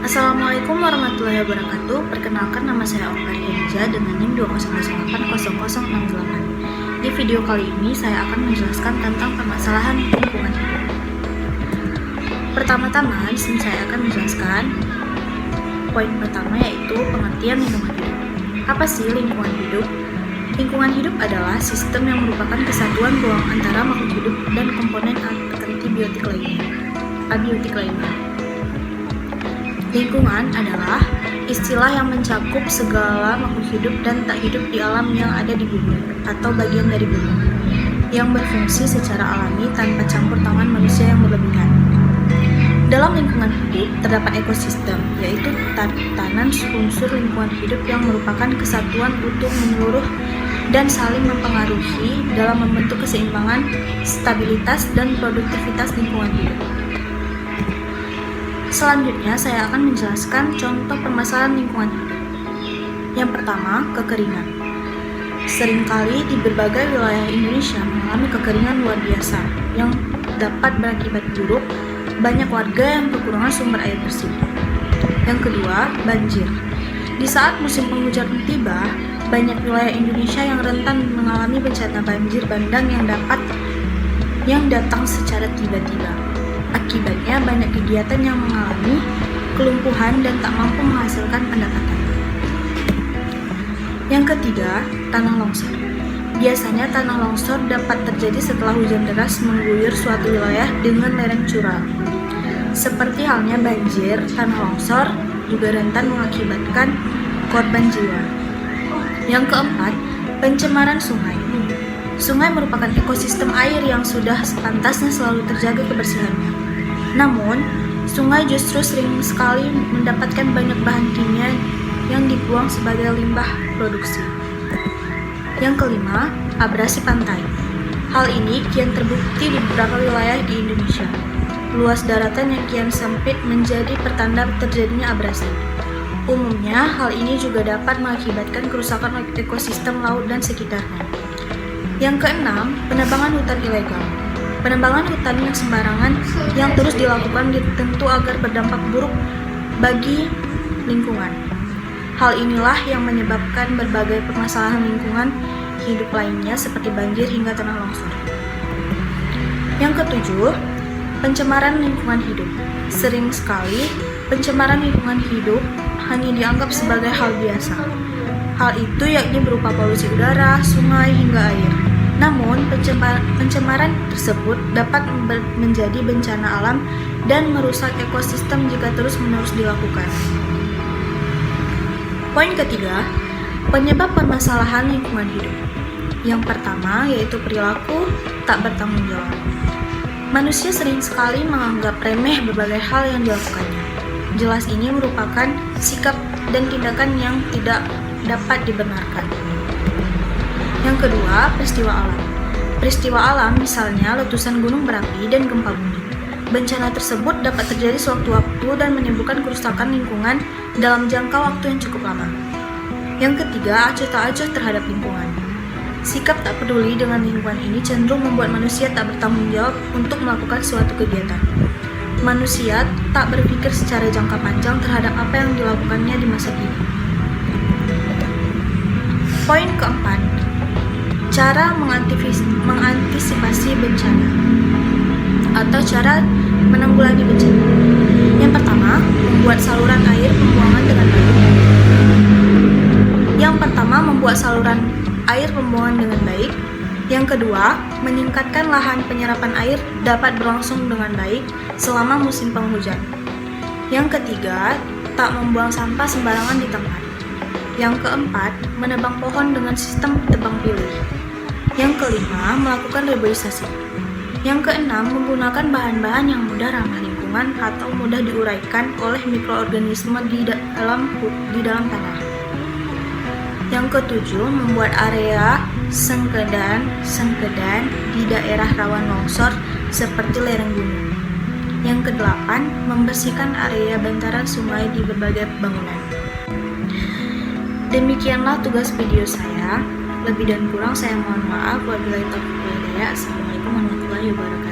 Assalamualaikum warahmatullahi wabarakatuh. Perkenalkan, nama saya Okari Hija dengan NIM 200800068. Di video kali ini saya akan menjelaskan tentang permasalahan lingkungan hidup. Pertama-tama, di sini saya akan menjelaskan poin pertama, yaitu pengertian lingkungan hidup. Apa sih lingkungan hidup? Lingkungan hidup adalah sistem yang merupakan kesatuan ruang antara makhluk hidup dan komponen abiotik lainnya. Lingkungan adalah istilah yang mencakup segala makhluk hidup dan tak hidup di alam yang ada di bumi atau bagian dari bumi, yang berfungsi secara alami tanpa campur tangan manusia yang berlebihan. Dalam lingkungan hidup terdapat ekosistem, yaitu tatanan unsur lingkungan hidup yang merupakan kesatuan utuh menyeluruh dan saling mempengaruhi dalam membentuk keseimbangan, stabilitas, dan produktivitas lingkungan hidup. Selanjutnya, saya akan menjelaskan contoh permasalahan lingkungan hidup. Yang pertama, kekeringan. Seringkali di berbagai wilayah Indonesia mengalami kekeringan luar biasa yang dapat berakibat buruk banyak warga yang kekurangan sumber air bersih. Yang kedua, banjir. Di saat musim penghujan tiba, banyak wilayah Indonesia yang rentan mengalami bencana banjir bandang yang datang secara tiba-tiba. Akibatnya banyak kegiatan yang mengalami kelumpuhan dan tak mampu menghasilkan pendapatan. Yang ketiga, tanah longsor. Biasanya tanah longsor dapat terjadi setelah hujan deras mengguyur suatu wilayah dengan lereng curam. Seperti halnya banjir, tanah longsor juga rentan mengakibatkan korban jiwa. Yang keempat, pencemaran sungai. Sungai merupakan ekosistem air yang sudah sepantasnya selalu terjaga kebersihannya. Namun, sungai justru sering sekali mendapatkan banyak bahan kimia yang dibuang sebagai limbah produksi. Yang kelima, abrasi pantai. Hal ini kian terbukti di beberapa wilayah di Indonesia. Luas daratan yang kian sempit menjadi pertanda terjadinya abrasi. Umumnya, hal ini juga dapat mengakibatkan kerusakan ekosistem laut dan sekitarnya. Yang keenam, penebangan hutan ilegal. Penebangan hutan yang sembarangan yang terus dilakukan tentu agar berdampak buruk bagi lingkungan. Hal inilah yang menyebabkan berbagai permasalahan lingkungan hidup lainnya seperti banjir hingga tanah longsor. Yang ketujuh, pencemaran lingkungan hidup. Sering sekali pencemaran lingkungan hidup hanya dianggap sebagai hal biasa. Hal itu yakni berupa polusi udara, sungai, hingga air. Namun, pencemaran tersebut dapat menjadi bencana alam dan merusak ekosistem jika terus-menerus dilakukan. Poin ketiga, penyebab permasalahan lingkungan hidup. Yang pertama yaitu perilaku tak bertanggung jawab. Manusia sering sekali menganggap remeh berbagai hal yang dilakukannya. Jelas ini merupakan sikap dan tindakan yang tidak dapat dibenarkan. Yang kedua, peristiwa alam. Peristiwa alam misalnya letusan gunung berapi dan gempa bumi. Bencana tersebut dapat terjadi sewaktu-waktu dan menimbulkan kerusakan lingkungan dalam jangka waktu yang cukup lama. Yang ketiga, acuh tak acuh terhadap lingkungan. Sikap tak peduli dengan lingkungan ini cenderung membuat manusia tak bertanggung jawab untuk melakukan suatu kegiatan. Manusia tak berpikir secara jangka panjang terhadap apa yang dilakukannya di masa kini. Poin keempat, cara mengantisipasi bencana atau cara menanggulangi bencana. Yang pertama, membuat saluran air pembuangan dengan baik. Yang kedua, meningkatkan lahan penyerapan air dapat berlangsung dengan baik selama musim penghujan. Yang ketiga, tak membuang sampah sembarangan di tempat. Yang keempat, menebang pohon dengan sistem tebang pilih. Yang kelima, melakukan reboisasi. Yang keenam, menggunakan bahan-bahan yang mudah ramah lingkungan atau mudah diuraikan oleh mikroorganisme di dalam tanah. Yang ketujuh, membuat area sengkedan di daerah rawan longsor seperti lereng gunung. Yang kedelapan, membersihkan area bantaran sungai di berbagai bangunan. Demikianlah tugas video saya. Lebih dan kurang saya mohon maaf. Wabillahi taufiq wal hidayah. Assalamualaikum warahmatullahi wabarakatuh.